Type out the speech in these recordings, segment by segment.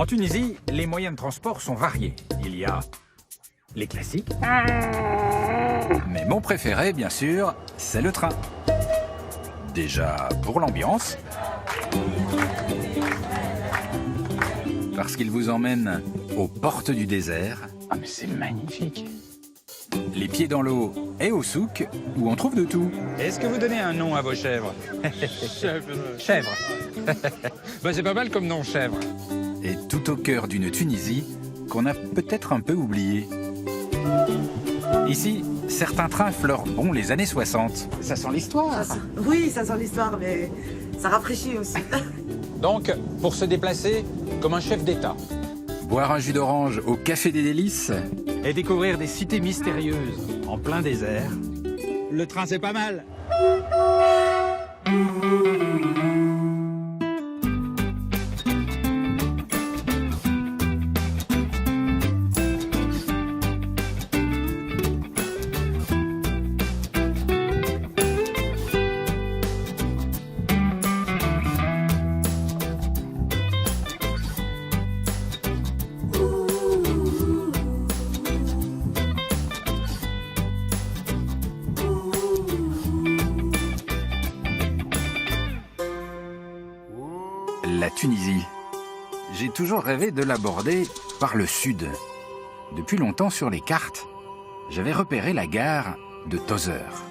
En Tunisie, les moyens de transport sont variés. Il y a les classiques. Mais mon préféré, bien sûr, c'est le train. Déjà pour l'ambiance, parce qu'il vous emmène aux portes du désert. Ah mais c'est magnifique. Les pieds dans l'eau et au souk, où on trouve de tout. Est-ce que vous donnez un nom à vos chèvres? Chèvre. Bah, c'est pas mal comme nom, chèvre. Et tout au cœur d'une Tunisie qu'on a peut-être un peu oubliée. Ici, certains trains fleurent bon les années 60. Ça sent l'histoire. Oui, ça sent l'histoire, mais ça rafraîchit aussi. Donc, pour se déplacer comme un chef d'État. Boire un jus d'orange au Café des Délices et découvrir des cités mystérieuses en plein désert. Le train, c'est pas mal. La Tunisie. J'ai toujours rêvé de l'aborder par le sud. Depuis longtemps sur les cartes, j'avais repéré la gare de Tozeur.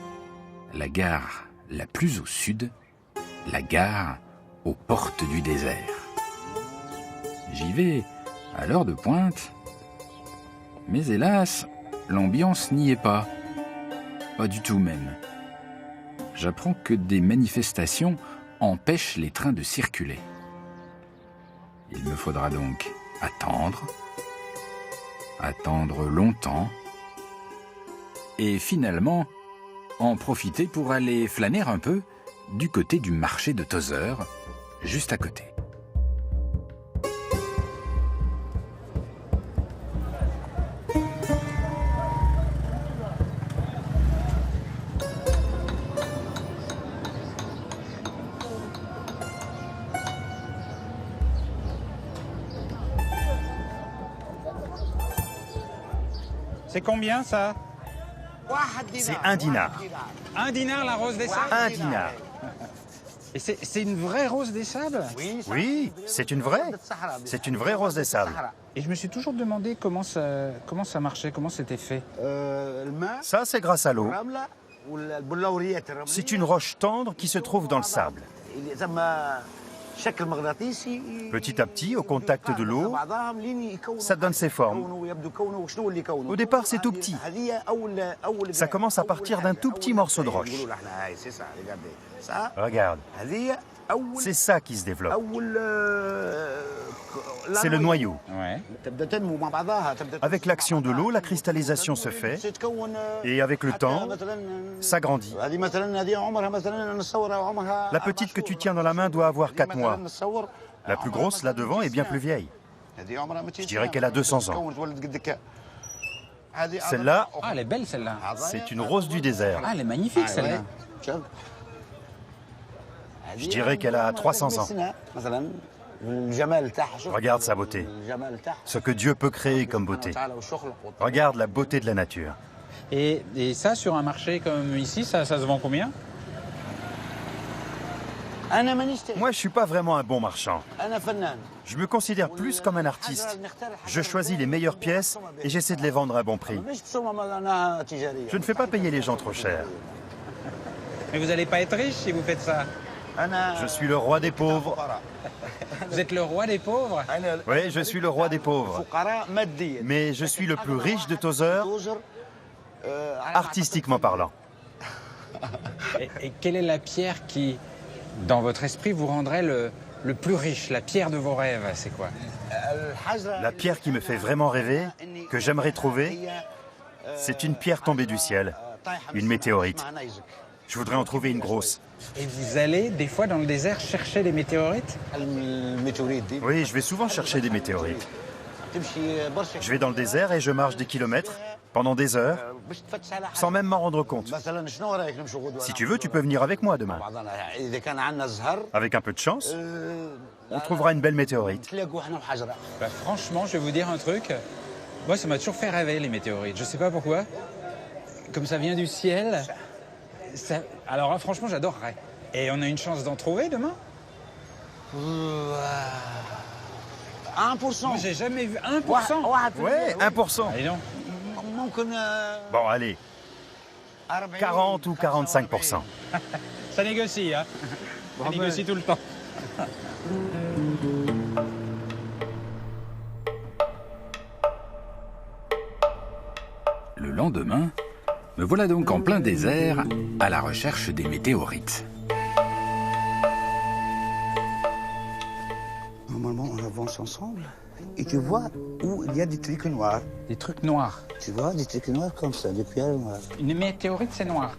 La gare la plus au sud, la gare aux portes du désert. J'y vais à l'heure de pointe, mais hélas, l'ambiance n'y est pas. Pas du tout même. J'apprends que des manifestations empêchent les trains de circuler. Il me faudra donc attendre longtemps, et finalement en profiter pour aller flâner un peu du côté du marché de Tozeur, juste à côté. C'est combien, ça? C'est 1 dinar. 1 dinar, la rose des sables? 1 dinar. Et c'est une vraie rose des sables? Oui, c'est une vraie. C'est une vraie rose des sables. Et je me suis toujours demandé comment ça marchait, comment c'était fait. Ça, c'est grâce à l'eau. C'est une roche tendre qui se trouve dans le sable. Petit à petit, au contact de l'eau, ça donne ses formes. Au départ, c'est tout petit. Ça commence à partir d'un tout petit morceau de roche. Regarde, c'est ça qui se développe. C'est le noyau. Ouais. Avec l'action de l'eau, la cristallisation se fait, et avec le temps, ça grandit. La petite que tu tiens dans la main doit avoir 4 mois. La plus grosse, là devant, est bien plus vieille. Je dirais qu'elle a 200 ans. Celle-là, Ah, elle est belle, celle-là. c'est une rose du désert. Ah, elle est magnifique, celle-là. Je dirais qu'elle a 300 ans. Regarde sa beauté. Ce que Dieu peut créer comme beauté. Regarde la beauté de la nature. Et ça, sur un marché comme ici, ça se vend combien? Moi, je suis pas vraiment un bon marchand. Je me considère plus comme un artiste. Je choisis les meilleures pièces et j'essaie de les vendre à bon prix. Je ne fais pas payer les gens trop cher. Mais vous n'allez pas être riche si vous faites ça. Je suis le roi des pauvres. Vous êtes le roi des pauvres? Oui, je suis le roi des pauvres. Mais je suis le plus riche de Tozeur, artistiquement parlant. Et quelle est la pierre qui, dans votre esprit, vous rendrait le plus riche? La pierre de vos rêves, c'est quoi? La pierre qui me fait vraiment rêver, que j'aimerais trouver, c'est une pierre tombée du ciel, une météorite. Je voudrais en trouver une grosse. Et vous allez, des fois, dans le désert, chercher des météorites? Oui, je vais souvent chercher des météorites. Je vais dans le désert et je marche des kilomètres pendant des heures, sans même m'en rendre compte. Si tu veux, tu peux venir avec moi demain. Avec un peu de chance, on trouvera une belle météorite. Bah, franchement, je vais vous dire un truc. Moi, ça m'a toujours fait rêver, les météorites. Je sais pas pourquoi. Comme ça vient du ciel. Alors là, franchement, j'adorerais. Et on a une chance d'en trouver demain? 1%. Moi, j'ai jamais vu 1%. Ouais, 1%. Allez donc. Bon, allez, 40 ou 45%. Ça négocie, hein. Ça négocie tout le temps. Le lendemain, me voilà donc en plein désert à la recherche des météorites. Normalement, on avance ensemble et tu vois où il y a des trucs noirs. Des trucs noirs. Tu vois, des trucs noirs comme ça, des pierres noires. Une météorite, c'est noir.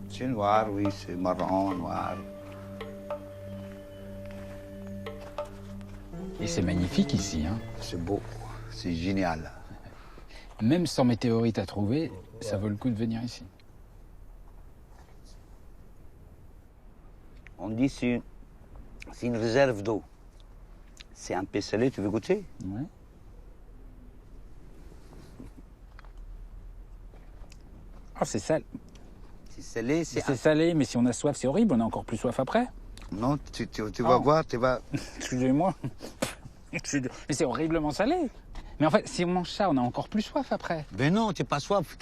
C'est noir, oui, c'est marron, noir. Et c'est magnifique ici, hein. C'est beau, c'est génial. Même sans météorite à trouver, ça vaut le coup de venir ici. On dit c'est une réserve d'eau. C'est un peu salé, tu veux goûter? Ouais. Oh, c'est salé. C'est salé, C'est salé, mais si on a soif, c'est horrible. On a encore plus soif après. Non, tu vas voir, tu vas... Excusez-moi. Mais c'est horriblement salé. Mais en fait, si on mange ça, on a encore plus soif après. Ben non, tu n'es pas soif.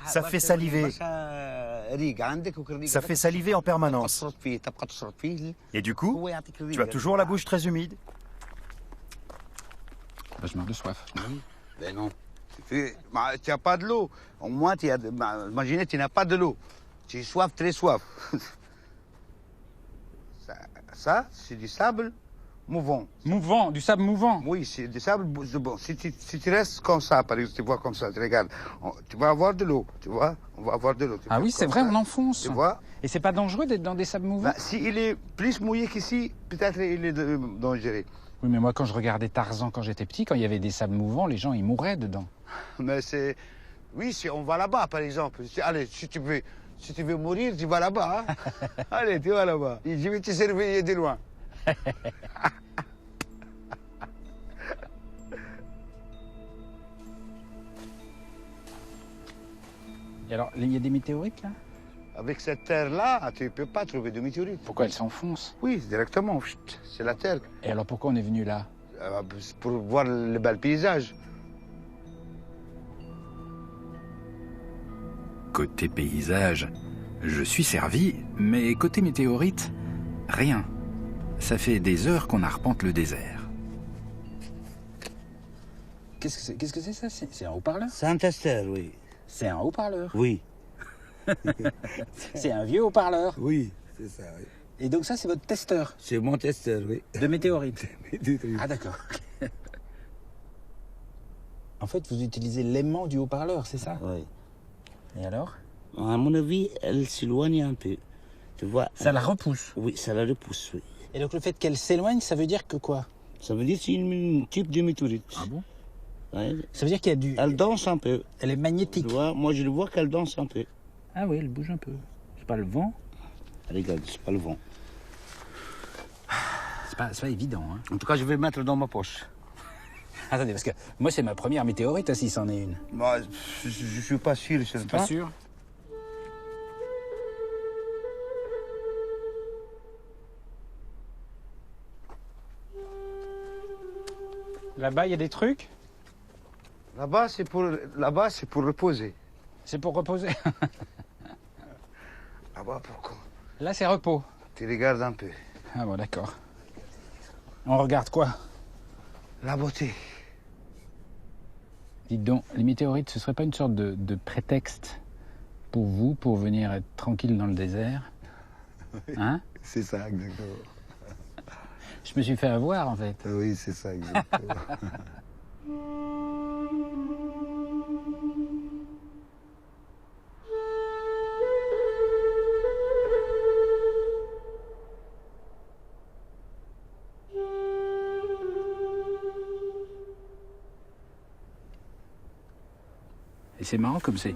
Ça fait saliver. Ça fait saliver en permanence. Et du coup, tu as toujours la bouche très humide. Bah, je meurs de soif. Ben non. Tu n'as pas de l'eau. Au moins, imaginez, tu n'as pas de l'eau. Tu es soif, très soif. Ça c'est du sable mouvant. Mouvant, du sable mouvant. Oui, c'est du sable mouvant. Si tu restes comme ça, par exemple, tu vois comme ça, tu regardes, tu vas avoir de l'eau, tu vois, on va avoir de l'eau. Ah oui, c'est vrai, on enfonce. Tu vois. Et c'est pas dangereux d'être dans des sables mouvants? Bah, s'il est plus mouillé qu'ici, peut-être il est dangereux. Oui, mais moi, quand je regardais Tarzan quand j'étais petit, quand il y avait des sables mouvants, les gens, ils mouraient dedans. Mais c'est... Oui, si on va là-bas, par exemple. Allez, si tu veux mourir, tu vas là-bas. Hein. Allez, tu vas là-bas. Je vais te surveiller de loin. Et alors, il y a des météorites, là? Avec cette terre-là, tu ne peux pas trouver de météorites. Pourquoi elles s'enfoncent? Oui, directement. C'est la terre. Et alors, pourquoi on est venu là? Pour voir le bel paysage. Côté paysage, je suis servi, mais côté météorite, rien. Ça fait des heures qu'on arpente le désert. Qu'est-ce que c'est ça? C'est un haut-parleur? C'est un testeur, oui. C'est un haut-parleur? Oui. C'est un vieux haut-parleur? Oui, c'est ça, oui. Et donc ça, c'est votre testeur? C'est mon testeur, oui. De météorites? Ah d'accord. En fait, vous utilisez l'aimant du haut-parleur, c'est ça? Oui. Et alors? À mon avis, elle s'éloigne un peu. Tu vois? Ça la repousse? Oui, ça la repousse, oui. Et donc le fait qu'elle s'éloigne, ça veut dire que quoi? Ça veut dire que c'est un type de météorite. Ah bon? Ouais. Ça veut dire qu'il y a du... Elle danse un peu. Elle est magnétique. Tu vois, moi je le vois qu'elle danse un peu. Ah oui, elle bouge un peu. C'est pas le vent? Regarde, c'est pas le vent. C'est pas évident, hein. En tout cas, je vais le mettre dans ma poche. Attendez, parce que moi, c'est ma première météorite, si c'en est une. Moi, je suis pas sûr, je sais Pas sûr? Là-bas, il y a des trucs? Là-bas, c'est pour reposer. C'est pour reposer. Là-bas, pourquoi? Là, c'est repos. Tu regardes un peu. Ah bon, d'accord. On regarde quoi? La beauté. Dites donc, les météorites, ce serait pas une sorte de prétexte pour vous, pour venir être tranquille dans le désert? Hein? C'est ça, exactement. Je me suis fait avoir, en fait. Oui, c'est ça, exactement. Et c'est marrant comme ces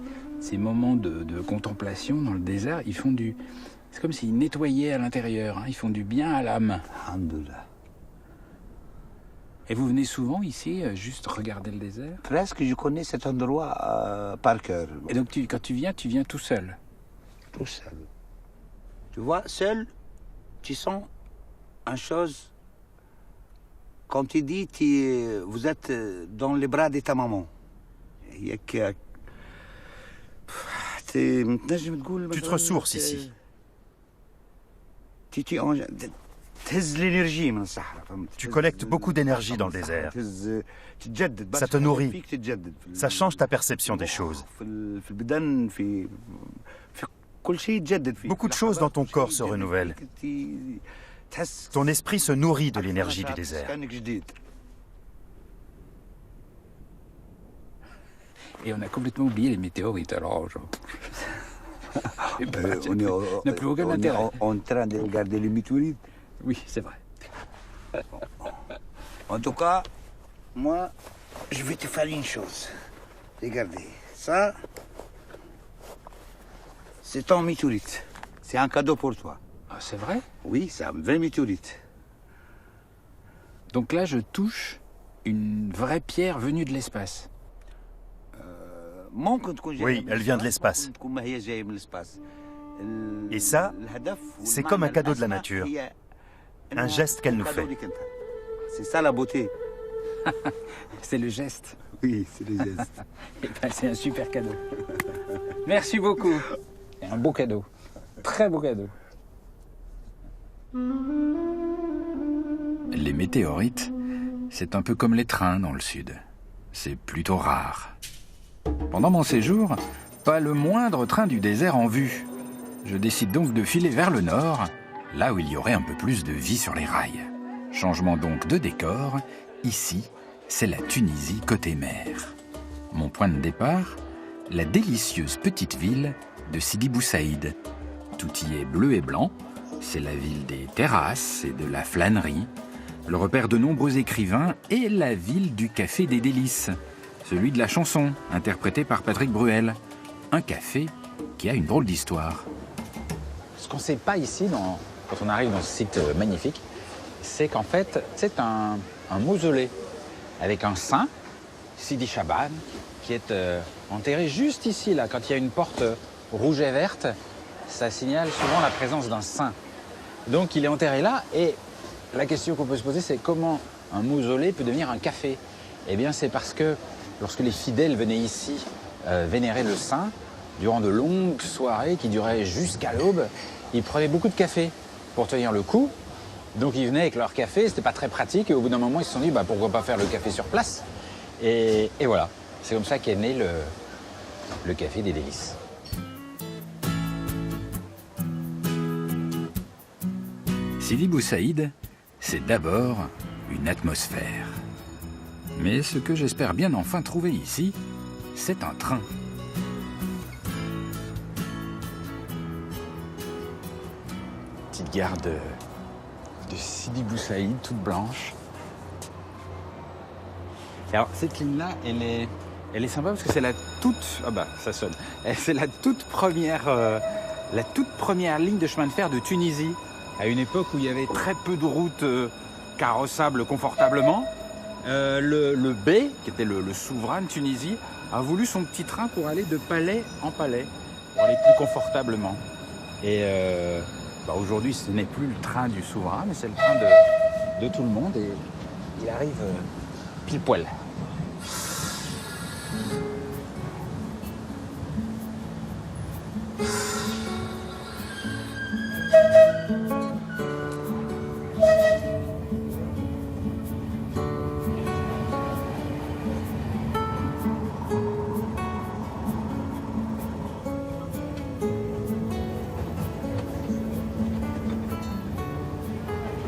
moments de contemplation dans le désert, ils font du... C'est comme s'ils nettoyaient à l'intérieur, hein, ils font du bien à l'âme. Alhamdoulilah. Et vous venez souvent ici, juste regarder le désert? Presque, je connais cet endroit par cœur. Et donc quand tu viens tout seul? Tout seul. Tu vois, seul, tu sens une chose. Comme tu dis, vous êtes dans les bras de ta maman. Tu te ressources ici. Tu collectes beaucoup d'énergie dans le désert. Ça te nourrit. Ça change ta perception des choses. Beaucoup de choses dans ton corps se renouvellent. Ton esprit se nourrit de l'énergie du désert. Et on a complètement oublié les météorites, alors genre... On n'a plus aucun intérêt. En train de regarder les météorites. Oui, c'est vrai. En tout cas, moi, je vais te faire une chose. Regardez, ça, c'est ton météorite. C'est un cadeau pour toi. Ah, c'est vrai? Oui, c'est un vrai météorite. Donc là, je touche une vraie pierre venue de l'espace. Oui, elle vient de l'espace. Et ça, c'est comme un cadeau de la nature. Un geste qu'elle nous fait. C'est ça la beauté. C'est le geste. Oui, c'est le geste. Eh ben, c'est un super cadeau. Merci beaucoup. C'est un beau cadeau. Très beau cadeau. Les météorites, c'est un peu comme les trains dans le sud. C'est plutôt rare. Pendant mon séjour, pas le moindre train du désert en vue. Je décide donc de filer vers le nord, là où il y aurait un peu plus de vie sur les rails. Changement donc de décor, ici, c'est la Tunisie côté mer. Mon point de départ, la délicieuse petite ville de Sidi Bou Saïd. Tout y est bleu et blanc, c'est la ville des terrasses et de la flânerie, le repère de nombreux écrivains et la ville du café des délices, celui de la chanson, interprété par Patrick Bruel. Un café qui a une drôle d'histoire. Ce qu'on ne sait pas ici, quand on arrive dans ce site magnifique, c'est qu'en fait, c'est un mausolée avec un saint, Sidi Chaban, qui est enterré juste ici, là. Quand il y a une porte rouge et verte, ça signale souvent la présence d'un saint. Donc il est enterré là, et la question qu'on peut se poser, c'est comment un mausolée peut devenir un café? Eh bien, c'est parce que lorsque les fidèles venaient ici vénérer le saint, durant de longues soirées qui duraient jusqu'à l'aube, ils prenaient beaucoup de café pour tenir le coup. Donc ils venaient avec leur café, c'était pas très pratique, et au bout d'un moment ils se sont dit pourquoi pas faire le café sur place. Et voilà, c'est comme ça qu'est né le café des délices. Sidi Bou Saïd, c'est d'abord une atmosphère. Mais ce que j'espère bien enfin trouver ici, c'est un train. Petite gare de Sidi Bou Saïd, toute blanche. Et alors cette ligne-là, elle est sympa parce que c'est la toute... Ah bah, ça sonne. C'est la toute première ligne de chemin de fer de Tunisie, à une époque où il y avait très peu de routes carrossables confortablement. Le bey, qui était le souverain de Tunisie, a voulu son petit train pour aller de palais en palais, pour aller plus confortablement. Et aujourd'hui, ce n'est plus le train du souverain, mais c'est le train de tout le monde, et il arrive pile poil.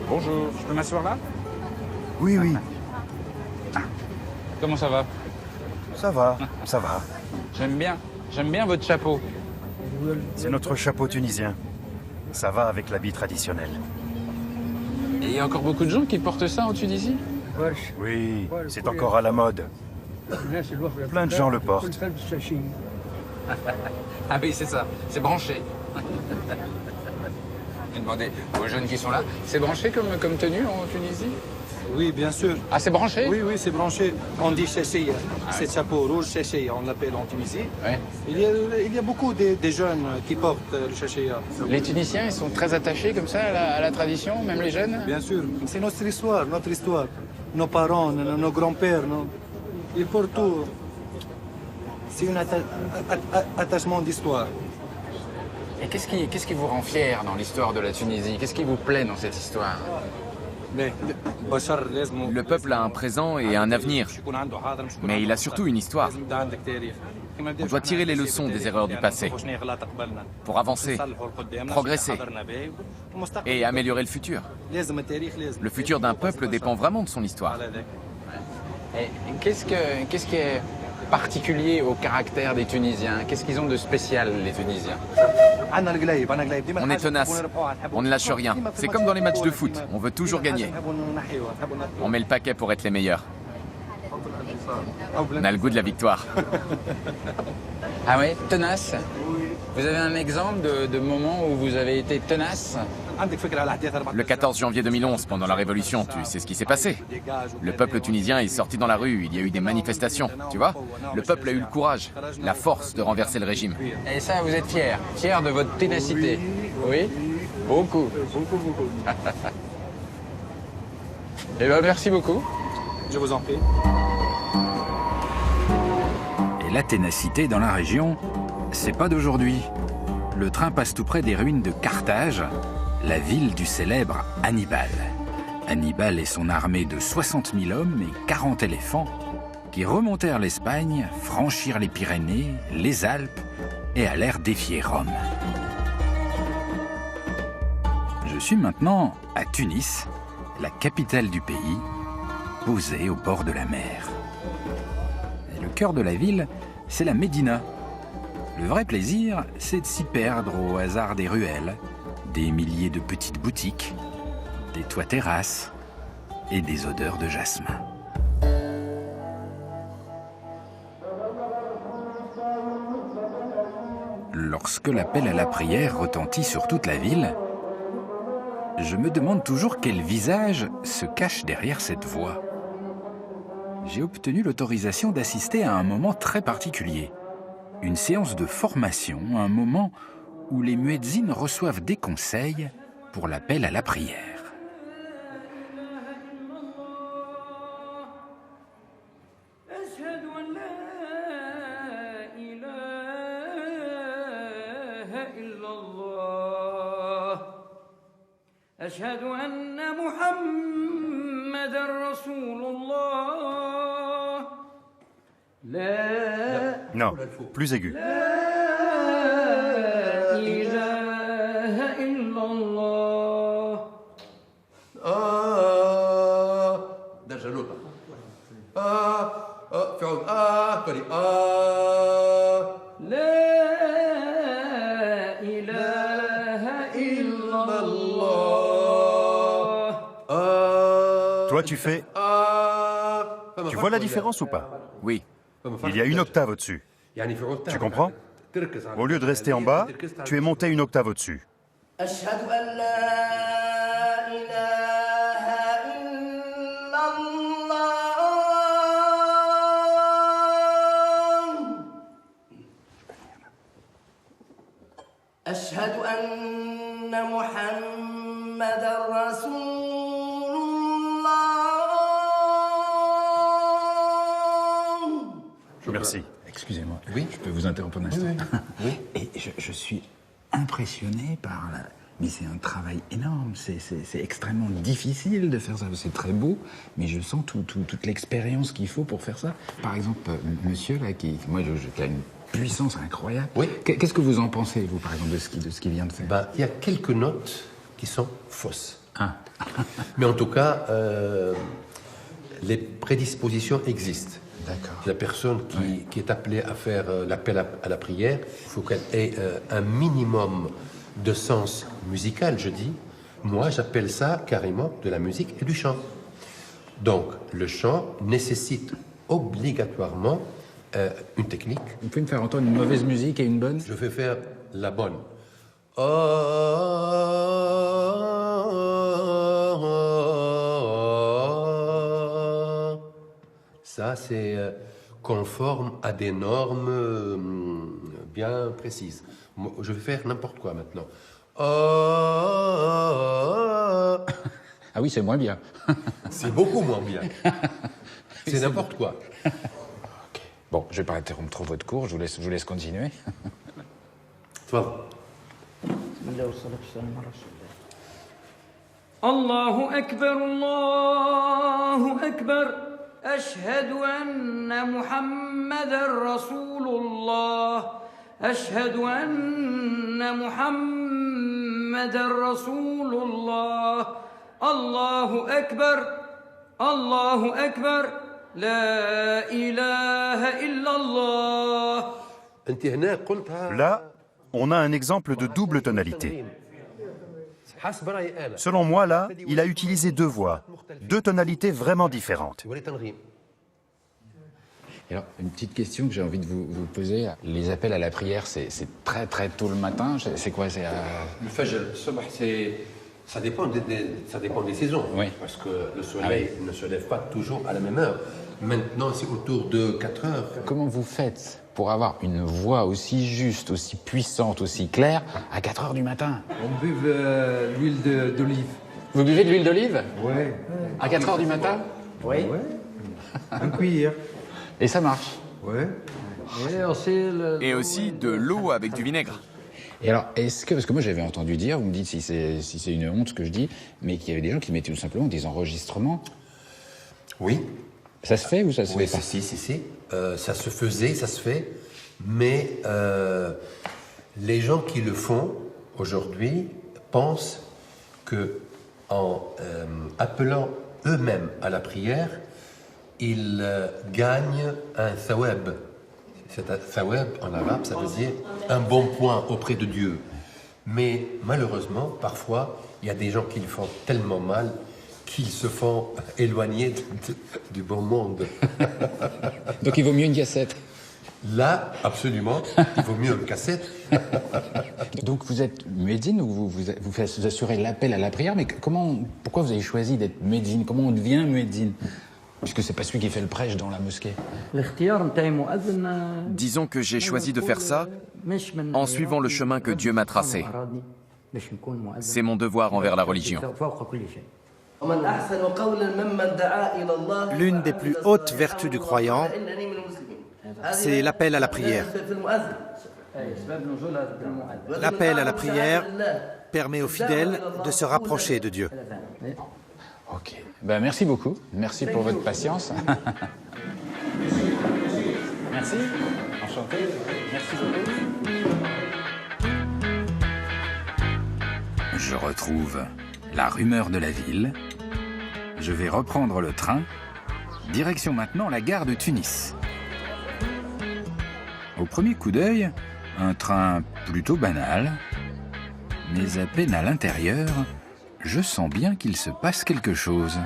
Bonjour, je peux m'asseoir là? Oui, oui. Comment ça va? Ça va, ça va. J'aime bien votre chapeau. C'est notre chapeau tunisien. Ça va avec l'habit traditionnel. Et il y a encore beaucoup de gens qui portent ça en Tunisie? Oui, c'est encore à la mode. Plein de gens le portent. Ah oui, c'est ça, c'est branché. Demandez aux jeunes qui sont là, c'est branché comme tenue en Tunisie? Oui, bien sûr. Ah, c'est branché? Oui, c'est branché. On dit chéchia. C'est chapeau rouge, chéchia, on l'appelle en Tunisie. Ouais. Il y a beaucoup de jeunes qui portent le chéchia. Les Tunisiens, ils sont très attachés comme ça à la tradition, même les jeunes? Bien sûr. C'est notre histoire, Nos parents, nos grands-pères, ils portent tout. C'est un attachement d'histoire. Et qu'est-ce qui vous rend fier dans l'histoire de la Tunisie? Qu'est-ce qui vous plaît dans cette histoire? Le peuple a un présent et un avenir, mais il a surtout une histoire. On doit tirer les leçons des erreurs du passé pour avancer, progresser et améliorer le futur. Le futur d'un peuple dépend vraiment de son histoire. Et qu'est-ce qui est particulier au caractère des Tunisiens? Qu'est-ce qu'ils ont de spécial, les Tunisiens? On est tenace, on ne lâche rien. C'est comme dans les matchs de foot, on veut toujours gagner. On met le paquet pour être les meilleurs. On a le goût de la victoire. Ah oui, tenace? Vous avez un exemple de moment où vous avez été tenace? Le 14 janvier 2011, pendant la Révolution, tu sais ce qui s'est passé. Le peuple tunisien est sorti dans la rue, il y a eu des manifestations, tu vois. Le peuple a eu le courage, la force de renverser le régime. Et ça, vous êtes fier? Fier de votre ténacité? Oui? Beaucoup. Eh bien, merci beaucoup. Je vous en prie. Et la ténacité dans la région, c'est pas d'aujourd'hui. Le train passe tout près des ruines de Carthage, la ville du célèbre Hannibal. Hannibal et son armée de 60 000 hommes et 40 éléphants qui remontèrent l'Espagne, franchirent les Pyrénées, les Alpes et allèrent défier Rome. Je suis maintenant à Tunis, la capitale du pays, posée au bord de la mer. Et le cœur de la ville, c'est la Médina. Le vrai plaisir, c'est de s'y perdre au hasard des ruelles, des milliers de petites boutiques, des toits terrasses et des odeurs de jasmin. Lorsque l'appel à la prière retentit sur toute la ville, je me demande toujours quel visage se cache derrière cette voix. J'ai obtenu l'autorisation d'assister à un moment très particulier. Une séance de formation, un moment où les muezzins reçoivent des conseils pour l'appel à la prière. أشهد أن محمدًا رسول الله. Non, plus aigu. Toi, tu fais... Tu vois la différence ou pas? Oui. Il y a une octave au-dessus. Tu comprends? Au lieu de rester en bas, tu es monté une octave au-dessus. أشهد أن محمدًا رسول الله. Merci. Excusez-moi, oui, je peux vous interrompre un instant. Oui. Et je suis impressionné par la... Mais c'est un travail énorme, c'est extrêmement difficile de faire ça. C'est très beau, mais je sens toute l'expérience qu'il faut pour faire ça. Par exemple, monsieur, là, qui a une puissance incroyable. Oui. Qu'est-ce que vous en pensez, vous, par exemple, de ce qu'il vient de faire? Il y a quelques notes qui sont fausses. Ah. Mais en tout cas, les prédispositions existent. D'accord. La personne qui est appelée à faire l'appel à la prière, il faut qu'elle ait un minimum de sens musical, je dis. Moi, j'appelle ça carrément de la musique et du chant. Donc, le chant nécessite obligatoirement une technique. Vous pouvez me faire entendre une mauvaise musique et une bonne? Je vais faire la bonne. Ça, c'est conforme à des normes bien précises. Je vais faire n'importe quoi maintenant. Ah oui, c'est moins bien. C'est beaucoup moins bien. C'est n'importe quoi. Okay. Bon, je vais pas interrompre trop votre cours, je vous laisse continuer. Toi. الله أكبر الله أكبر أشهد أن محمدا رسول الله أشهد أن محمدا رسول الله الله أكبر لا إله إلا الله. Là, on a un exemple de double tonalité. Selon moi, là, il a utilisé deux voix, deux tonalités vraiment différentes. Et alors, une petite question que j'ai envie de vous poser. Les appels à la prière, c'est très très tôt le matin. C'est quoi? Le fajr, ça dépend des saisons. Oui. Parce que le soleil ne se lève pas toujours à la même heure. Maintenant, c'est autour de 4 heures. Comment vous faites pour avoir une voix aussi juste, aussi puissante, aussi claire à 4 heures du matin? On buve l'huile d'olive. Vous buvez de l'huile d'olive? Oui. À 4 heures du matin? Oui. Ouais. Un cuillère. Et ça marche? Oui. Et aussi de l'eau avec du vinaigre. Et alors, est-ce que, parce que moi j'avais entendu dire, vous me dites si c'est une honte ce que je dis, mais qu'il y avait des gens qui mettaient tout simplement des enregistrements. Oui. Ça se fait ou ça se fait pas? Si. Ça se faisait, ça se fait, mais les gens qui le font aujourd'hui pensent que en appelant eux-mêmes à la prière, ils gagnent un thawab. C'est un thawab en arabe, ça veut dire un bon point auprès de Dieu. Mais malheureusement, parfois, il y a des gens qui le font tellement mal qu'ils se font éloigner du bon monde. Donc il vaut mieux une cassette? Là, absolument, il vaut mieux une cassette. Donc vous êtes muezzin ou vous assurez l'appel à la prière, mais pourquoi vous avez choisi d'être muezzin? Comment on devient muezzin? Puisque c'est pas celui qui fait le prêche dans la mosquée. Disons que j'ai choisi de faire ça en suivant le chemin que Dieu m'a tracé. C'est mon devoir envers la religion. L'une des plus hautes vertus du croyant, c'est l'appel à la prière. L'appel à la prière permet aux fidèles de se rapprocher de Dieu. Ok. Ben, merci beaucoup. Merci pour votre patience. Merci. Enchanté. Merci beaucoup. Je retrouve la rumeur de la ville. Je vais reprendre le train. Direction maintenant la gare de Tunis. Au premier coup d'œil, un train plutôt banal. Mais à peine à l'intérieur, je sens bien qu'il se passe quelque chose.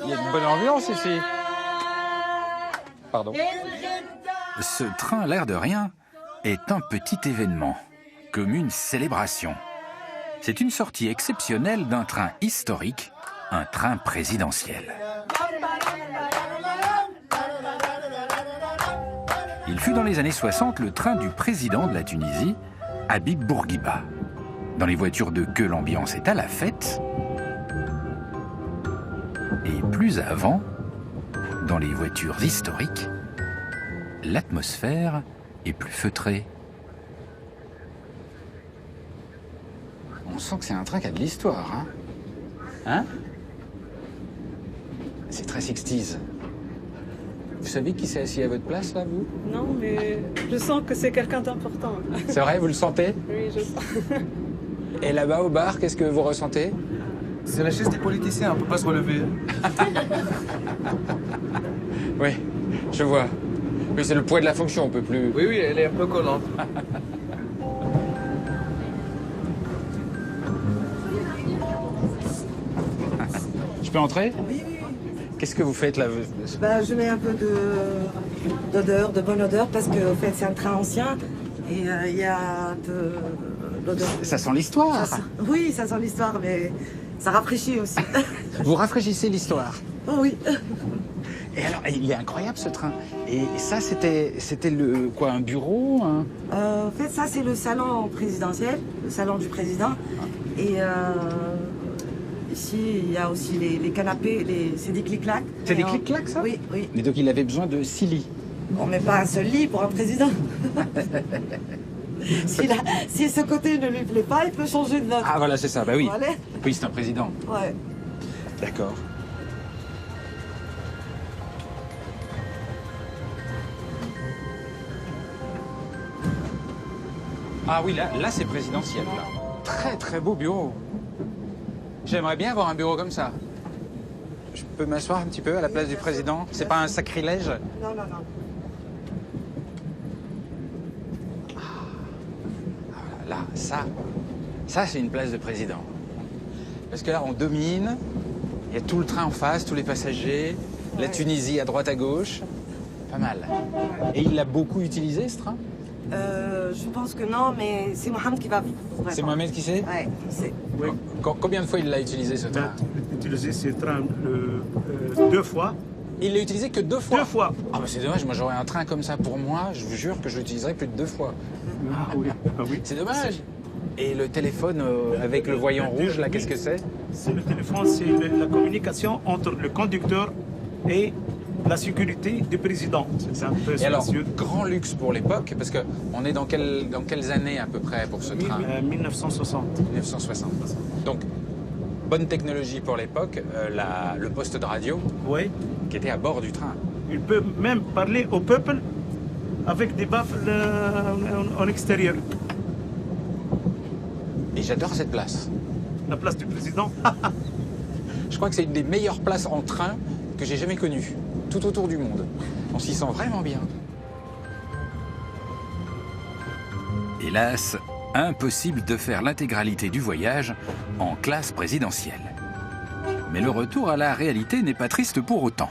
Il y a une bonne ambiance ici. Pardon. Ce train, l'air de rien, est un petit événement, comme une célébration. C'est une sortie exceptionnelle d'un train historique, un train présidentiel. Il fut dans les années 60 le train du président de la Tunisie, Habib Bourguiba. Dans les voitures de queue, l'ambiance est à la fête. Et plus avant, dans les voitures historiques, l'atmosphère est plus feutrée. On sent que c'est un train qui a de l'histoire, hein? Hein? C'est très 60s. Vous savez qui s'est assis à votre place, là, vous? Non, mais je sens que c'est quelqu'un d'important. C'est vrai, vous le sentez? Oui, je sens. Et là-bas, au bar, qu'est-ce que vous ressentez? C'est la chaise des politiciens, on ne peut pas se relever. Oui, je vois. Oui, c'est le poids de la fonction, on peut plus... Oui, elle est un peu collante. peux entrer? Oui, oui. Qu'est-ce que vous faites là? Bah, je mets un peu d'odeur, de bonne odeur, parce que en fait, c'est un train ancien et il y a un peu d'odeur. Ça sent l'histoire. Oui, ça sent l'histoire, mais ça rafraîchit aussi. Vous rafraîchissez l'histoire. Oh oui. Et alors, il est incroyable ce train. Et ça, c'était le quoi, un bureau En fait, ça, c'est le salon présidentiel, le salon du président. Et ici, il y a aussi les canapés, c'est des clic-clac. C'est des clic-clac, ça? Oui, oui. Mais donc, il avait besoin de 6 lits. On met pas un seul lit pour un président. Si ce côté ne lui plaît pas, il peut changer de note. Ah, voilà, c'est ça, bah oui. Voilà. Oui, c'est un président. Ouais. D'accord. Ah oui, là c'est présidentiel, là. Très, très beau bureau. J'aimerais bien avoir un bureau comme ça. Je peux m'asseoir un petit peu à la place du président? C'est pas un sacrilège? Non, non, non. Là, ça c'est une place de président. Parce que là, on domine, il y a tout le train en face, tous les passagers, la Tunisie à droite à gauche. Pas mal. Et il l'a beaucoup utilisé, ce train? Je pense que non, mais c'est Mohamed qui va... C'est Mohamed qui sait? Ouais, il sait. Oui. Combien de fois il l'a utilisé, ce train? Il a utilisé ce train 2 fois. Il l'a utilisé que 2 fois? 2 fois. Ah bah c'est dommage, moi j'aurais un train comme ça pour moi, je vous jure que je l'utiliserais plus de 2 fois. Ah oui, ah oui. C'est dommage. Et le téléphone avec le voyant rouge, là, qu'est-ce que c'est? C'est le téléphone, c'est la communication entre le conducteur et la sécurité du président. C'est un peu et alors, spacieux. grand luxe pour l'époque, parce qu'on est dans quelles années à peu près pour ce train? 1960. 1960. Donc, bonne technologie pour l'époque, le poste de radio, oui, qui était à bord du train. Il peut même parler au peuple avec des baffles en extérieur. Et j'adore cette place. La place du président. Je crois que c'est une des meilleures places en train que j'ai jamais connues, tout autour du monde. On s'y sent vraiment bien. Hélas, impossible de faire l'intégralité du voyage en classe présidentielle. Mais le retour à la réalité n'est pas triste pour autant.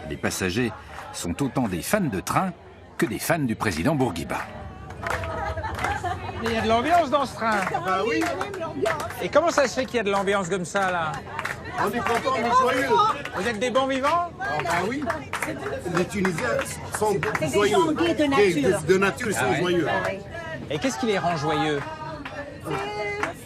Les passagers sont autant des fans de train que des fans du président Bourguiba. Il y a de l'ambiance dans ce train. Bah oui. Et comment ça se fait qu'il y a de l'ambiance comme ça, là? On est content, on est joyeux. Vous êtes des bons vivants? Ah bah oui. Les Tunisiens sont C'est joyeux. des gens gays de nature. De nature, ils sont joyeux. Et qu'est-ce qui les rend joyeux?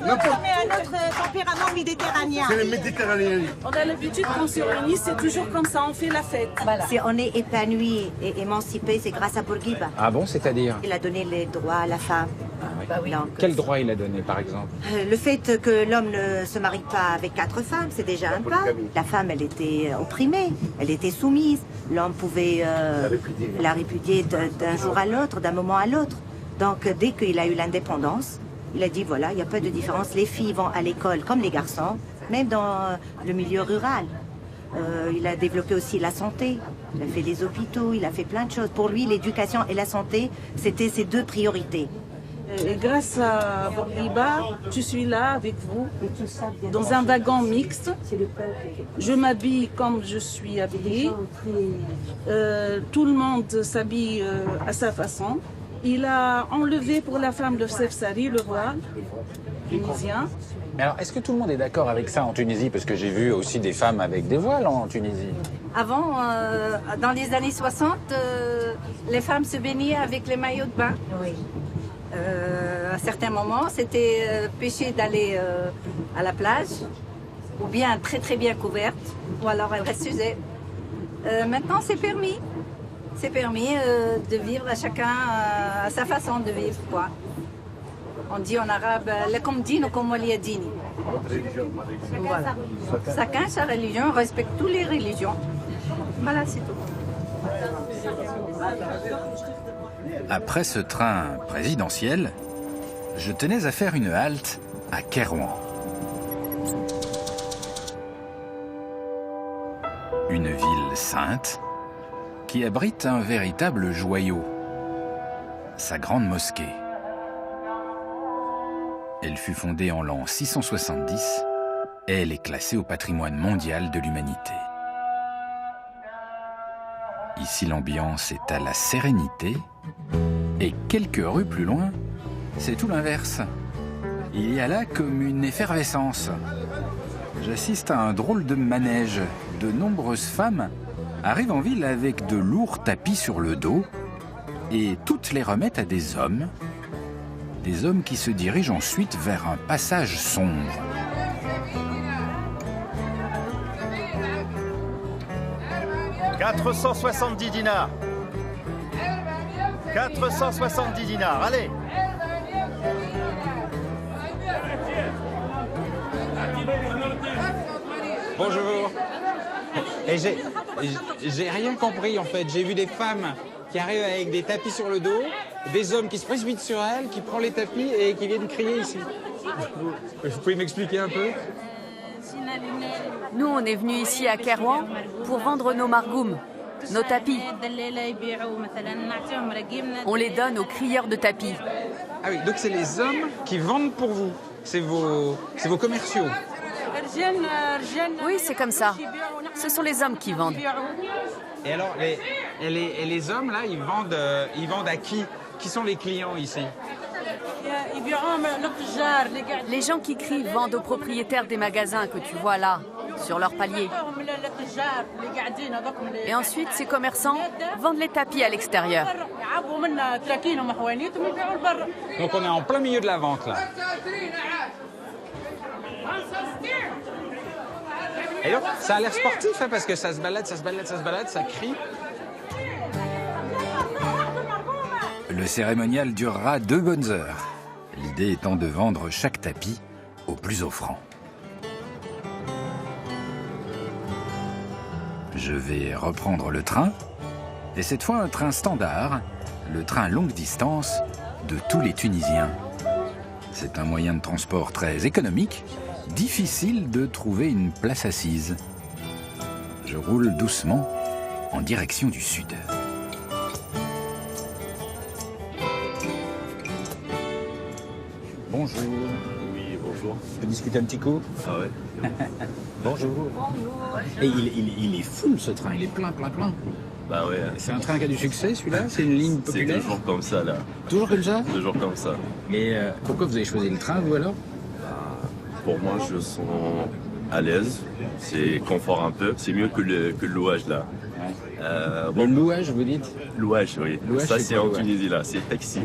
On a un autre tempérament méditerranéen. C'est les Méditerranéens. On a l'habitude qu'on se réunisse, c'est toujours comme ça, on fait la fête. Voilà. Si on est épanoui et émancipé, c'est grâce à Bourguiba. Ah bon, c'est-à-dire? Il a donné les droits à la femme. Bah oui. Donc, quel droit il a donné, par exemple? le fait que l'homme ne se marie pas avec 4 femmes, c'est déjà un pas. La femme, elle était opprimée, elle était soumise. L'homme pouvait la répudier d'un jour à l'autre, d'un moment à l'autre. Donc, dès qu'il a eu l'indépendance, il a dit, voilà, il n'y a pas de différence. Les filles vont à l'école comme les garçons, même dans le milieu rural. Il a développé aussi la santé. Il a fait les hôpitaux, il a fait plein de choses. Pour lui, l'éducation et la santé, c'était ses 2 priorités. Et grâce à Bourguiba, je suis là avec vous, dans un wagon mixte. Je m'habille comme je suis habillée. Tout le monde s'habille à sa façon. Il a enlevé pour la femme le sefsari, le voile tunisien. Mais alors, est-ce que tout le monde est d'accord avec ça en Tunisie? Parce que j'ai vu aussi des femmes avec des voiles en Tunisie. Avant, dans les années 60, les femmes se baignaient avec les maillots de bain. Oui. À certains moments, c'était péché d'aller à la plage, ou bien très très bien couverte, ou alors elle refusaient. Maintenant, c'est permis. C'est permis de vivre à chacun à sa façon de vivre, quoi. On dit en arabe, lakum dinukum waliya dini. Voilà. Chacun sa religion, respecte toutes les religions. Voilà, c'est tout. Après ce train présidentiel, je tenais à faire une halte à Kairouan. Une ville sainte qui abrite un véritable joyau, sa grande mosquée. Elle fut fondée en l'an 670 elle est classée au patrimoine mondial de l'humanité. Ici, l'ambiance est à la sérénité, et quelques rues plus loin, c'est tout l'inverse. Il y a là comme une effervescence. J'assiste à un drôle de manège. De nombreuses femmes arrivent en ville avec de lourds tapis sur le dos, et toutes les remettent à des hommes qui se dirigent ensuite vers un passage sombre. « 470 dinars. 470 dinars, allez. Bonjour. Et j'ai rien compris en fait. J'ai vu des femmes qui arrivent avec des tapis sur le dos, des hommes qui se précipitent sur elles, qui prennent les tapis et qui viennent crier ici. Vous pouvez m'expliquer un peu? Nous, on est venus ici à Kairouan pour vendre nos margoums, nos tapis. On les donne aux crieurs de tapis. Ah oui, donc c'est les hommes qui vendent pour vous. C'est vos commerciaux. Oui, c'est comme ça. Ce sont les hommes qui vendent. Et alors, les hommes, là, ils vendent à qui? Qui sont les clients ici? Les gens qui crient vendent aux propriétaires des magasins que tu vois là, sur leur palier. Et ensuite, ces commerçants vendent les tapis à l'extérieur. Donc on est en plein milieu de la vente, là. Et donc, ça a l'air sportif, hein, parce que ça se balade, ça crie. Le cérémonial durera 2 bonnes heures. L'idée étant de vendre chaque tapis au plus offrant. Je vais reprendre le train, et cette fois un train standard, le train longue distance de tous les Tunisiens. C'est un moyen de transport très économique, difficile de trouver une place assise. Je roule doucement en direction du sud. Bonjour. Oui, bonjour. On peut discuter un petit coup? Ah ouais. Bonjour. Et il est full ce train, il est plein. Bah ouais. C'est un train qui a du succès celui-là? C'est une ligne populaire? C'est toujours comme ça là. Toujours comme ça? Toujours comme ça. Et pourquoi vous avez choisi le train vous alors? Pour moi, je sens à l'aise. C'est confort un peu. C'est mieux que le louage là. Le louage, vous dites? Louage, oui. Louage, ça, c'est en quoi, Tunisie là. C'est taxi.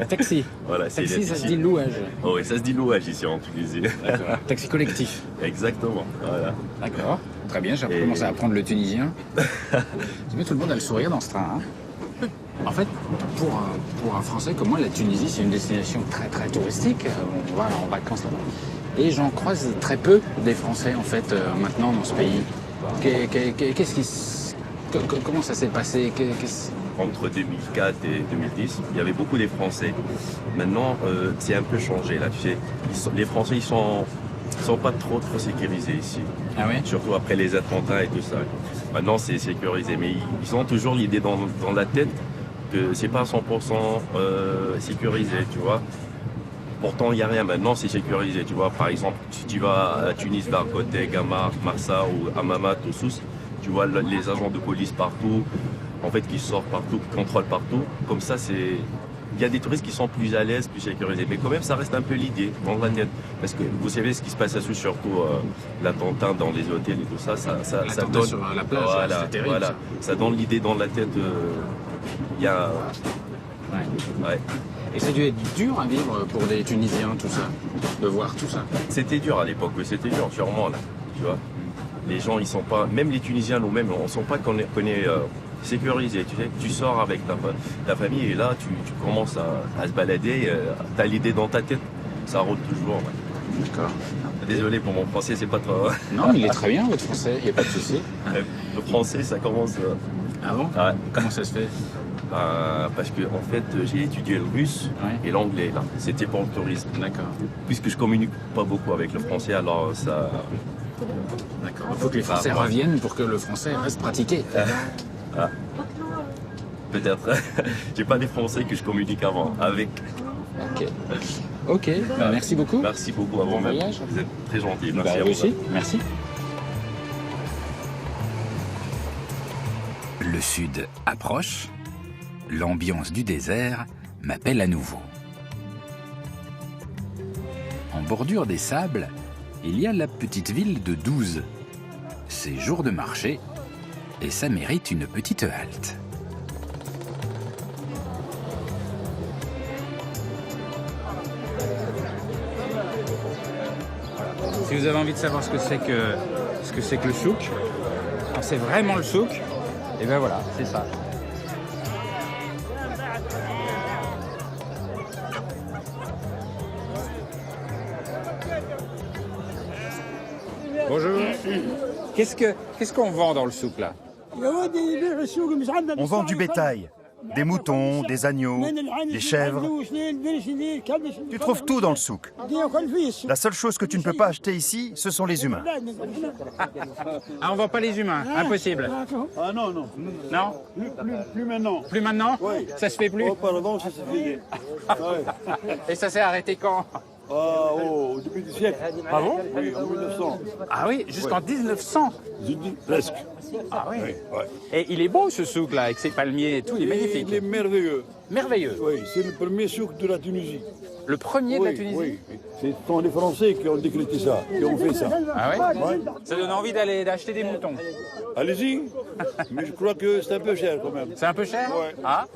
Taxi? Voilà, c'est taxi, ça se dit louage? Oh, oui, ça se dit louage ici en Tunisie. D'accord. Taxi collectif? Exactement. Voilà. D'accord. Très bien, j'ai commencé à apprendre le tunisien. Tout le monde a le sourire dans ce train. Hein. En fait, pour un Français comme moi, la Tunisie, c'est une destination très très touristique. On va en vacances là-bas. Et j'en croise très peu des Français, en fait, maintenant dans ce pays. Comment ça s'est passé? Entre 2004 et 2010, il y avait beaucoup des Français. Maintenant, c'est un peu changé là. Tu sais, les Français, ils sont pas trop sécurisés ici. Ah oui? Surtout après les attentats et tout ça. Maintenant, c'est sécurisé, mais ils ont toujours l'idée dans la tête que c'est pas 100% sécurisé, tu vois. Pourtant, il n'y a rien. Maintenant, c'est sécurisé, tu vois. Par exemple, si tu vas à Tunis, vers côté Gamar, Marsa ou Hammamet ou Sousse, tu vois les agents de police partout, en fait, qui sortent partout, qui contrôlent partout. Comme ça, il y a des touristes qui sont plus à l'aise, plus sécurisés. Mais quand même, ça reste un peu l'idée dans la tête. Parce que vous savez ce qui se passe à Sousse, surtout l'attentat dans les hôtels et tout ça, ça donne sur la plage, c'est terrible. Voilà, ça donne l'idée dans la tête. Il y a... Ouais. Et ça a dû être dur à vivre pour des Tunisiens, tout ça, de voir tout ça. C'était dur à l'époque, c'était dur, sûrement, là, tu vois. Les gens, ils sont pas, même les Tunisiens nous-mêmes, on ne sent pas qu'on est sécurisé, tu sais. Tu sors avec ta famille et là, tu commences à se balader, tu as l'idée dans ta tête, ça roule toujours. Ouais. D'accord. Désolé pour mon français, c'est pas trop... Non, il est très bien, votre français, il n'y a pas de souci. Le français, ça commence... Ah bon? Ouais. Comment ça se fait? Parce que en fait, j'ai étudié le russe et l'anglais là. C'était pour le tourisme. D'accord. Puisque je communique pas beaucoup avec le français, alors ça. D'accord. Il faut que les Français reviennent pour que le français reste pratiqué. Peut-être. J'ai pas des Français que je communique avec. Ok, bah, merci beaucoup. Merci beaucoup à vous. Voyage. Vous êtes très gentil. Merci Bah, à vous vous. aussi, merci. Le sud approche. L'ambiance du désert m'appelle à nouveau. En bordure des sables, il y a la petite ville de Douze. C'est jour de marché et ça mérite une petite halte. Si vous avez envie de savoir ce que c'est que le souk, quand c'est vraiment le souk, et ben voilà, c'est ça. Bonjour. Qu'est-ce qu'on vend dans le souk là? On vend du bétail, des moutons, des agneaux, des chèvres. Tu trouves tout dans le souk. La seule chose que tu ne peux pas acheter ici, ce sont les humains. Ah, on vend pas les humains, impossible. Ah non, non. Non? Plus maintenant. Plus maintenant? Oui. Ça se fait plus? Auparavant, ça se faisait. Et ça s'est arrêté quand? Au début du siècle. Ah bon? Oui, en 1900. Ah oui, jusqu'en 1900? Je dis presque. Ah oui. Oui. Et il est beau ce souk là, avec ses palmiers et tout, il est magnifique. Il est merveilleux. Merveilleux. Oui, c'est le premier souk de la Tunisie. Le premier de la Tunisie? Oui, ce sont les Français qui ont décrété ça, qui ont fait ça. Ah ouais? Ouais. Ça donne envie d'acheter des moutons. Allez-y, mais je crois que c'est un peu cher quand même. C'est un peu cher? Ouais. Ah,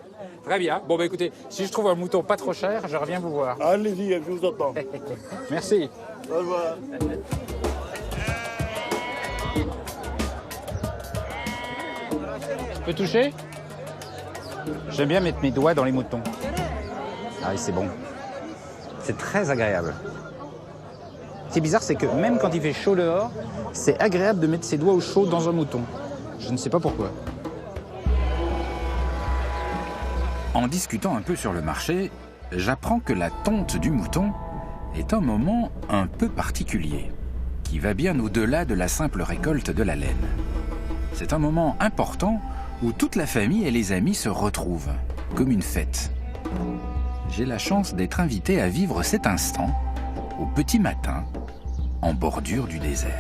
très bien. Bon bah écoutez, si je trouve un mouton pas trop cher, je reviens vous voir. Allez-y, je vous attends. Merci. Au revoir. Je peux toucher? J'aime bien mettre mes doigts dans les moutons. Ah oui, c'est bon. C'est très agréable. Ce qui est bizarre, c'est que même quand il fait chaud dehors, c'est agréable de mettre ses doigts au chaud dans un mouton. Je ne sais pas pourquoi. En discutant un peu sur le marché, j'apprends que la tonte du mouton est un moment un peu particulier, qui va bien au-delà de la simple récolte de la laine. C'est un moment important où toute la famille et les amis se retrouvent, comme une fête. J'ai la chance d'être invité à vivre cet instant, au petit matin, en bordure du désert.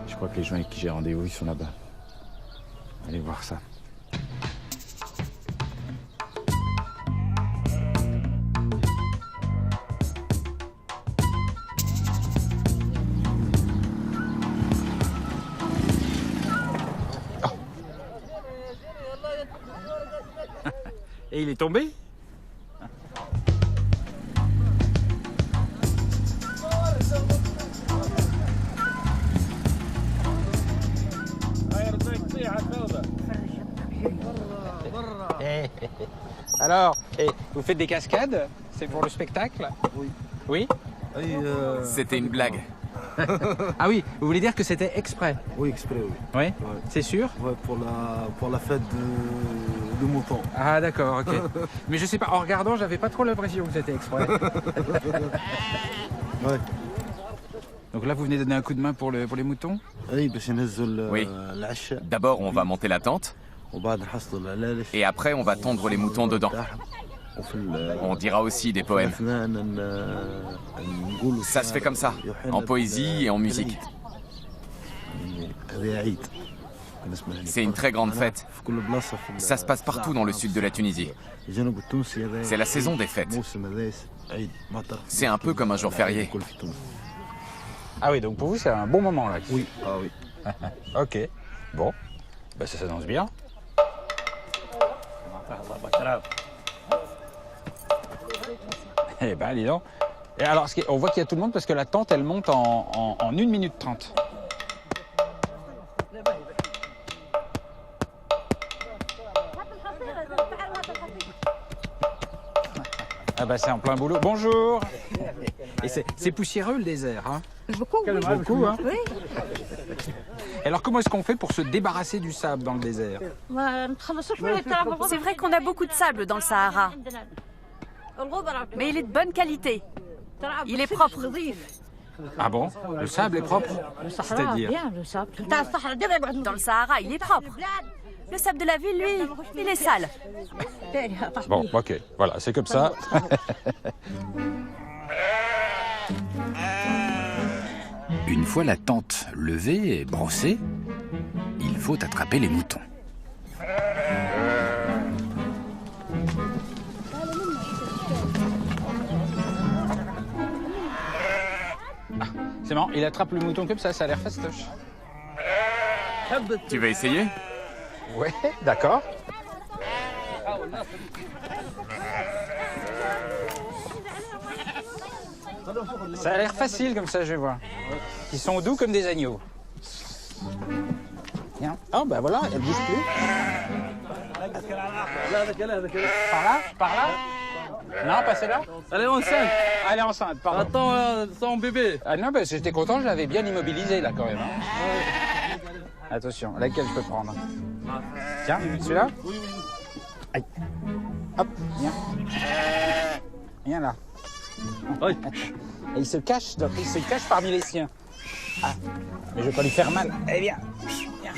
Je crois que les gens avec qui j'ai rendez-vous, ils sont là-bas. Allez voir ça. Et il est tombé? Alors, vous faites des cascades? C'est pour le spectacle? Oui. Oui? C'était une blague. Ah oui, vous voulez dire que c'était exprès? Oui, exprès, oui. Oui? Ouais. C'est sûr? Ouais, pour la fête de mouton. Ah d'accord, ok. Mais je sais pas, en regardant, j'avais pas trop l'impression que c'était exprès. Ouais. Donc là, vous venez donner un coup de main pour les moutons? Oui. D'abord, on va monter la tente. Et après, on va tondre les moutons dedans. On dira aussi des poèmes. Ça se fait comme ça, en poésie et en musique. C'est une très grande fête. Ça se passe partout dans le sud de la Tunisie. C'est la saison des fêtes. C'est un peu comme un jour férié. Ah oui, donc pour vous, c'est un bon moment là. Oui. Ah oui. Ok. Bon, bah, ça s'annonce bien. Eh ben, dis donc. Et alors, on voit qu'il y a tout le monde parce que la tente, elle monte en 1 minute 30. Ah bah c'est en plein boulot. Bonjour. Et c'est poussiéreux le désert, hein? Beaucoup, Beaucoup, hein? Oui. Et alors comment est-ce qu'on fait pour se débarrasser du sable dans le désert? C'est vrai qu'on a beaucoup de sable dans le Sahara. Mais il est de bonne qualité. Il est propre. Ah bon? Le sable est propre? C'est-à-dire? Dans le Sahara, il est propre. Le sable de la ville, lui, il est sale. Bon, ok, voilà, c'est comme ça. Une fois la tente levée et brossée, il faut attraper les moutons. C'est marrant, il attrape le mouton comme ça a l'air fastoche. Tu vas essayer? Ouais, d'accord. Ça a l'air facile comme ça, je vais voir. Ils sont doux comme des agneaux. Viens. Oh, bah voilà, elle bouge plus. Par là? Par là? Non, pas celle-là? Elle est enceinte. Ah, elle est enceinte, pardon. Attends, son bébé. Ah non, bah, j'étais content, je l'avais bien immobilisée là quand même. Hein. Attention, laquelle je peux prendre? Tiens, celui-là? Aïe. Hop, viens. Viens là. Et il se cache parmi les siens. Ah, mais je vais pas lui faire mal. Eh bien, viens.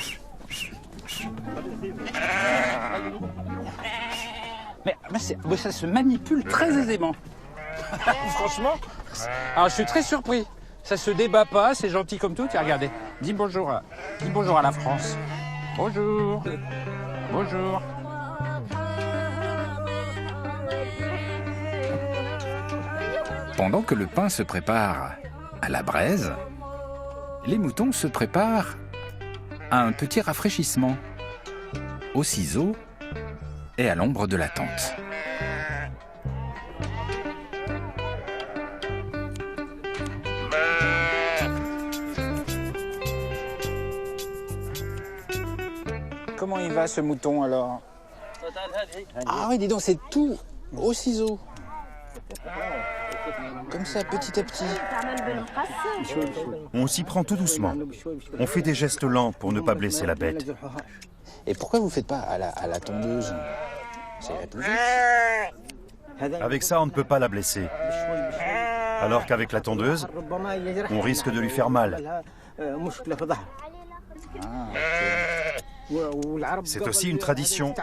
Mais ça se manipule très aisément. Franchement. Alors je suis très surpris. Ça se débat pas, c'est gentil comme tout. Tiens, regardez. Dis bonjour à la France. Bonjour. Bonjour. Pendant que le pain se prépare à la braise, les moutons se préparent à un petit rafraîchissement au ciseau et à l'ombre de la tente. Comment il va ce mouton alors? Ah oui, dis donc, c'est tout au ciseau. Comme ça, petit à petit. On s'y prend tout doucement. On fait des gestes lents pour ne pas blesser la bête. Et pourquoi vous ne faites pas à la tondeuse? Ça irait plus vite. Avec ça, on ne peut pas la blesser. Alors qu'avec la tondeuse, on risque de lui faire mal. C'est aussi une tradition.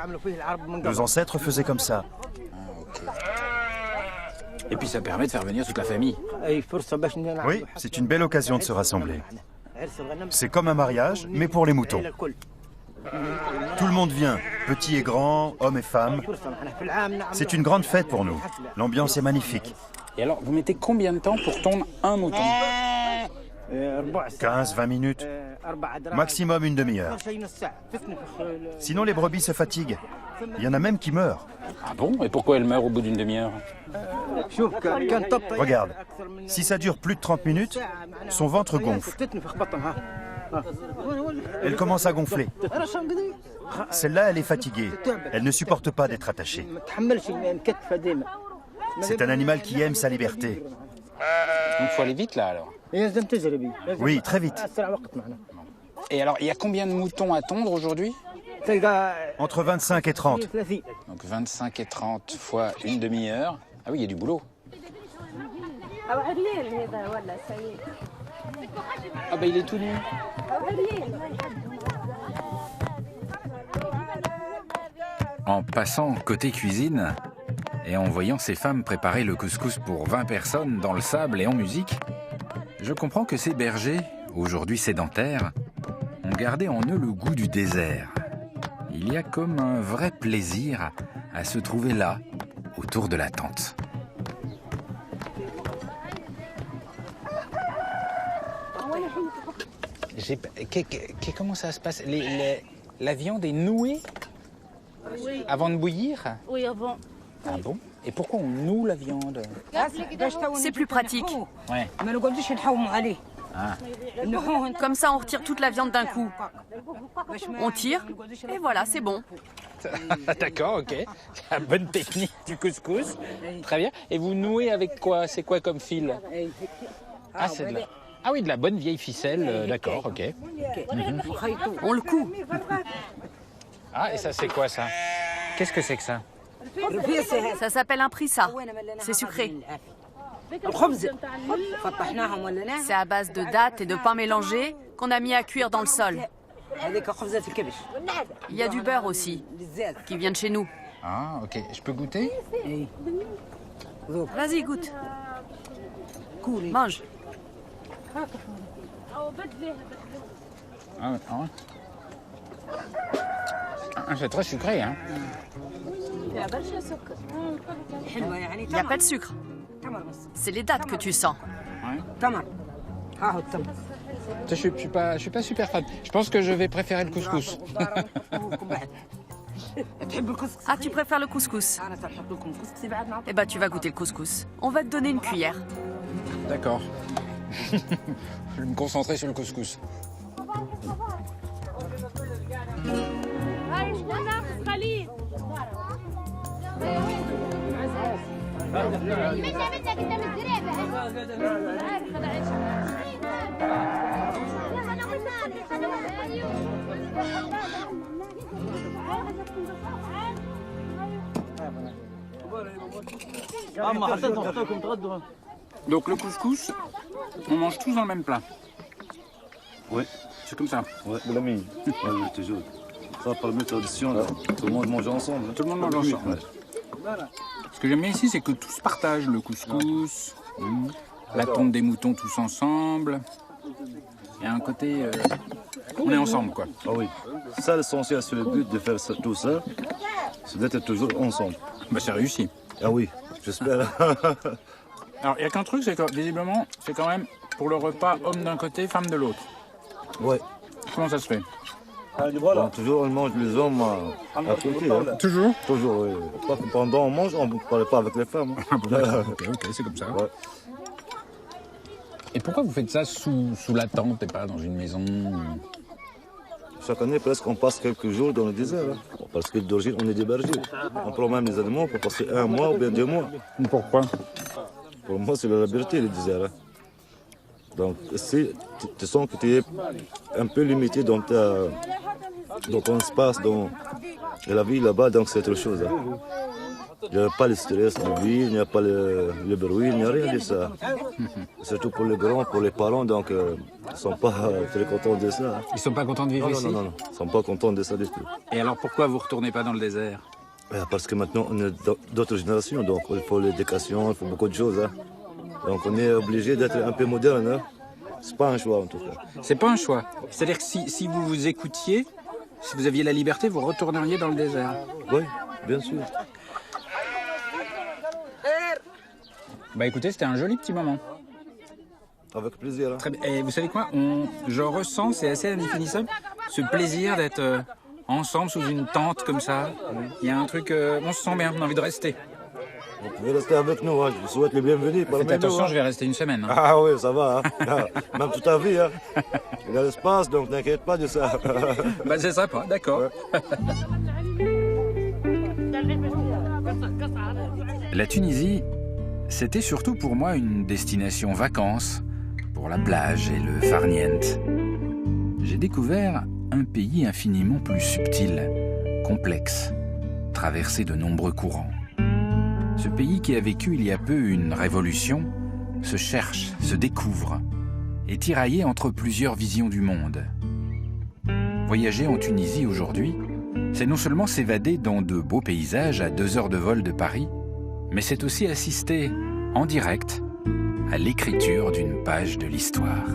Nos ancêtres faisaient comme ça. Et puis ça permet de faire venir toute la famille. Oui, c'est une belle occasion de se rassembler. C'est comme un mariage, mais pour les moutons. Tout le monde vient, petits et grands, hommes et femmes. C'est une grande fête pour nous. L'ambiance est magnifique. Et alors, vous mettez combien de temps pour tondre un mouton? 15-20 minutes. Maximum une demi-heure. Sinon, les brebis se fatiguent. Il y en a même qui meurent. Ah bon? Et pourquoi elles meurent au bout d'une demi-heure? Regarde, si ça dure plus de 30 minutes, son ventre gonfle. Elle commence à gonfler. Celle-là, elle est fatiguée. Elle ne supporte pas d'être attachée. C'est un animal qui aime sa liberté. Donc il faut aller vite là alors? Oui, très vite. Et alors, il y a combien de moutons à tondre aujourd'hui? Entre 25 et 30. Donc 25 et 30 fois une demi-heure. Ah oui, il y a du boulot. Ah bah il est tout nu. En passant côté cuisine et en voyant ces femmes préparer le couscous pour 20 personnes dans le sable et en musique, je comprends que ces bergers, aujourd'hui sédentaires, ont gardé en eux le goût du désert. Il y a comme un vrai plaisir à se trouver là, autour de la tente. Comment ça se passe? La viande est nouée avant de bouillir? Oui, avant. Ah bon? Et pourquoi on noue la viande? C'est plus pratique. Ouais. Ah. Comme ça, on retire toute la viande d'un coup. On tire, et voilà, c'est bon. D'accord, ok. La bonne technique du couscous. Très bien. Et vous nouez avec quoi? C'est quoi comme fil? Ah, c'est de la... Ah oui, de la bonne vieille ficelle, d'accord, ok. On le coud. Ah, et ça, c'est quoi, ça? Qu'est-ce que c'est que ça? Ça s'appelle un prissa. C'est sucré. C'est à base de dattes et de pain mélangés qu'on a mis à cuire dans le sol. Il y a du beurre aussi, qui vient de chez nous. Ah, ok. Je peux goûter? Vas-y, goûte. Mange. C'est très sucré, hein? Il n'y a pas de sucre. C'est les dattes que tu sens. Je suis pas super fan. Je pense que je vais préférer le couscous. Ah, tu préfères le couscous? Eh ben, tu vas goûter le couscous. On va te donner une cuillère. D'accord. Je vais me concentrer sur le couscous. Donc le couscous, on mange tous dans le même plat. Oui. C'est comme ça. Oui, toujours. Ça, par la tradition, là, tout le monde mange ensemble. Tout le monde mange ensemble. Ce que j'aime bien ici, c'est que tout se partage. Le couscous, la tonte des moutons tous ensemble. Il y a un côté... on est ensemble, quoi. Ah oui. Ça, l'essentiel, c'est le but de faire ça, tout ça, c'est d'être toujours ensemble. Bah, c'est réussi. Ah oui, j'espère. Alors, il n'y a qu'un truc, c'est que, visiblement, c'est quand même, pour le repas, homme d'un côté, femme de l'autre. Ouais. Comment ça se fait? Bon, toujours, on mange les hommes à côté. Hein. Toujours? Toujours, oui. Pendant on mange, on ne parle pas avec les femmes. Hein. Ok, c'est comme ça. Ouais. Et pourquoi vous faites ça sous la tente et pas dans une maison? Chaque année, presque, on passe quelques jours dans le désert. Hein. Parce que d'origine, on est des bergers. On prend même les animaux pour passer 1 mois ou bien 2 mois. Pourquoi? Pour moi, c'est la liberté, le désert. Hein. Donc, si tu sens que tu es un peu limité dans ton espace, dans la vie là-bas, donc c'est autre chose. Hein. Il n'y a pas le stress de vie, il n'y a pas le bruit, il n'y a rien de ça. Surtout pour les grands, pour les parents, donc ils ne sont pas très contents de ça. Ils ne sont pas contents de vivre ici? Non, ils ne sont pas contents de ça du tout. Et alors pourquoi vous ne retournez pas dans le désert? Parce que maintenant on est d'autres générations, donc il faut l'éducation, il faut beaucoup de choses. Hein. Donc on est obligé d'être un peu moderne. Hein. C'est pas un choix en tout cas. C'est pas un choix. C'est-à-dire que si vous vous écoutiez, si vous aviez la liberté, vous retourneriez dans le désert? Oui, bien sûr. Bah écoutez, c'était un joli petit moment. Avec plaisir. Hein. Très bien. Et vous savez quoi? Je ressens, c'est assez indéfinissable, ce plaisir d'être ensemble sous une tente comme ça. Il y a un truc, on se sent bien, on a envie de rester. Vous pouvez rester avec nous, hein. Je vous souhaite le bienvenu. Faites attention, je vais rester une semaine. Hein. Ah oui, ça va. Hein. Même toute ta vie. Hein. Il y a l'espace, donc n'inquiète pas de ça. Bah c'est sympa, d'accord. Ouais. La Tunisie, c'était surtout pour moi une destination vacances, pour la plage et le farniente. J'ai découvert un pays infiniment plus subtil, complexe, traversé de nombreux courants. Ce pays qui a vécu il y a peu une révolution se cherche, se découvre, est tiraillé entre plusieurs visions du monde. Voyager en Tunisie aujourd'hui, c'est non seulement s'évader dans de beaux paysages à 2 heures de vol de Paris, mais c'est aussi assister en direct à l'écriture d'une page de l'histoire.